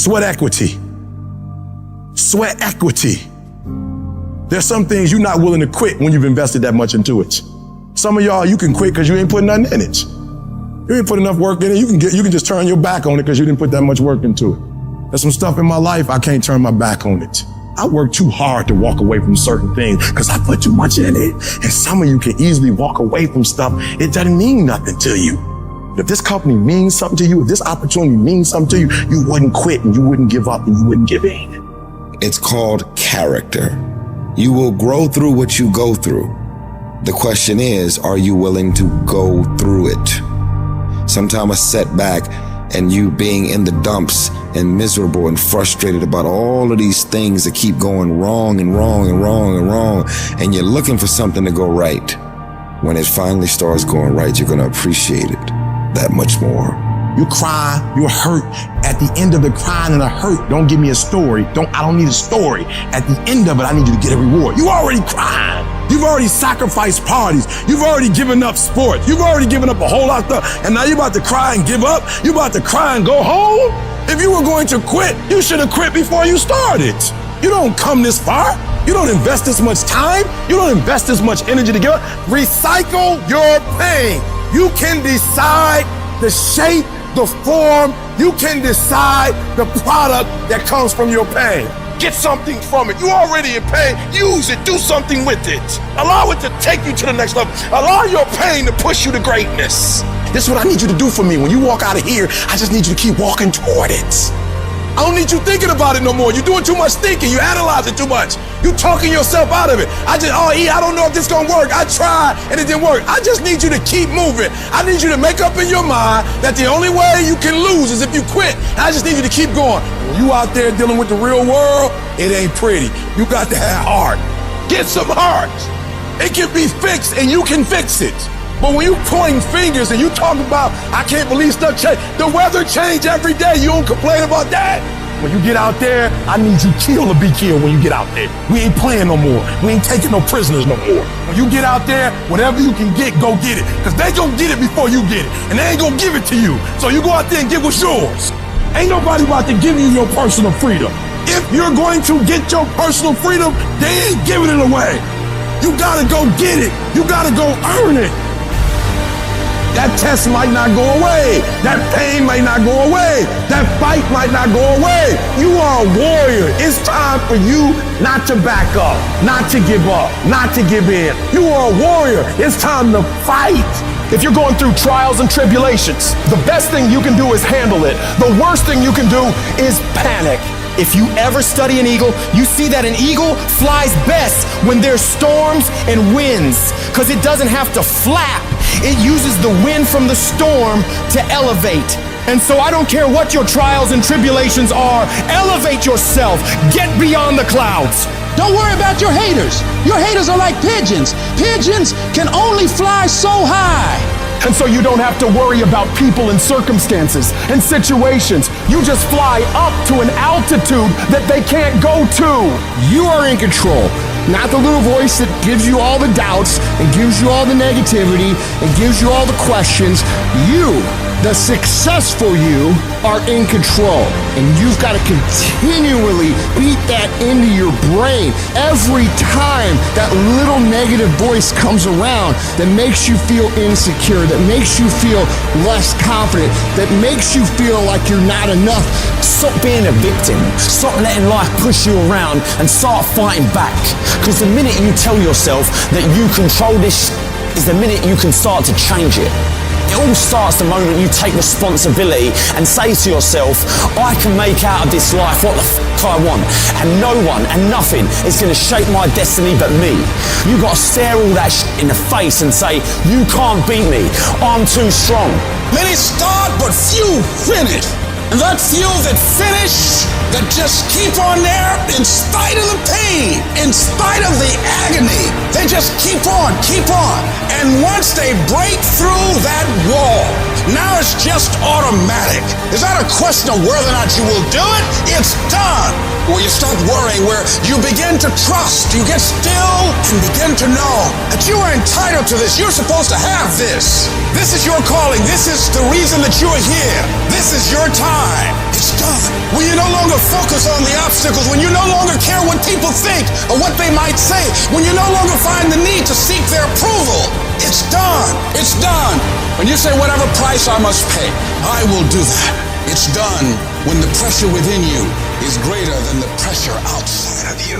Sweat equity. Sweat equity. There's some things you're not willing to quit when you've invested that much into it. Some of y'all, you can quit because you ain't putting nothing in it. You ain't put enough work in it. You can just turn your back on it because you didn't put that much work into it. There's some stuff in my life, I can't turn my back on it. I work too hard to walk away from certain things because I put too much in it. And some of you can easily walk away from stuff. It doesn't mean nothing to you. If this company means something to you, if this opportunity means something to you, you wouldn't quit and you wouldn't give up and you wouldn't give in. It's called character. You will grow through what you go through. The question is, are you willing to go through it? Sometimes a setback and you being in the dumps and miserable and frustrated about all of these things that keep going wrong and wrong and wrong and wrong, and you're looking for something to go right. When it finally starts going right, you're going to appreciate it that much more. You cry, you're hurt. At the end of the crying and the hurt, don't give me a story. I don't need a story. At the end of it, I need you to get a reward. You already cried. You've already sacrificed parties. You've already given up sports. You've already given up a whole lot of stuff. And now you're about to cry and give up. You're about to cry and go home. If you were going to quit, you should have quit before you started. You don't come this far. You don't invest this much time. You don't invest this much energy to give up. Recycle your pain. You can decide the shape, the form. You can decide the product that comes from your pain. Get something from it. You already in pain. Use it. Do something with it. Allow it to take you to the next level. Allow your pain to push you to greatness. This is what I need you to do for me. When you walk out of here, I just need you to keep walking toward it. I don't need you thinking about it no more. You're doing too much thinking. You analyze it too much. You talking yourself out of it. I don't know if this gonna work. I tried and it didn't work. I just need you to keep moving. I need you to make up in your mind that the only way you can lose is if you quit. And I just need you to keep going. When you out there dealing with the real world, it ain't pretty. You got to have heart. Get some heart. It can be fixed and you can fix it. But when you pointing fingers and you talk about, I can't believe stuff change. The weather change every day. You don't complain about that. When you get out there, I need you kill or be killed when you get out there. We ain't playing no more. We ain't taking no prisoners no more. When you get out there, whatever you can get, go get it. Because they gonna get it before you get it. And they ain't gonna give it to you. So you go out there and get what's yours. Ain't nobody about to give you your personal freedom. If you're going to get your personal freedom, they ain't giving it away. You gotta go get it. You gotta go earn it. That test might not go away. That pain might not go away. That fight might not go away. You are a warrior. It's time for you not to back up, not to give up, not to give in. You are a warrior. It's time to fight. If you're going through trials and tribulations, the best thing you can do is handle it. The worst thing you can do is panic. If you ever study an eagle, you see that an eagle flies best when there's storms and winds, because it doesn't have to flap. It uses the wind from the storm to elevate. And so I don't care what your trials and tribulations are, elevate yourself, get beyond the clouds. Don't worry about your haters. Your haters are like pigeons. Pigeons can only fly so high. And so you don't have to worry about people and circumstances and situations. You just fly up to an altitude that they can't go to. You are in control. Not the little voice that gives you all the doubts and gives you all the negativity and gives you all the questions. You, the successful you, are in control. And you've got to continually beat that into your brain every time that little negative voice comes around that makes you feel insecure, that makes you feel less confident, that makes you feel like you're not enough. Stop being a victim. Stop letting life push you around and start fighting back. Because the minute you tell yourself that you control this is the minute you can start to change it. It all starts the moment you take responsibility and say to yourself, I can make out of this life what the I want, and no one and nothing is going to shape my destiny but me. You got to stare all that in the face and say, you can't beat me, I'm too strong. Many start but few finish. And that few that finish, that just keep on there in spite of the pain, in spite of the agony, they just keep on. And once they break through that wall, now it's just automatic. It's not a question of whether or not you will do it, it's done. Where you stop worrying, where you begin to trust, you get still and begin to know that you are entitled to this. You're supposed to have this. This is your calling. This is the reason that you're here. This is your time. It's It's done. When you no longer focus on the obstacles, when you no longer care what people think or what they might say, when you no longer find the need to seek their approval, it's done. It's done. When you say whatever price I must pay, I will do that. It's done when the pressure within you is greater than the pressure outside of you.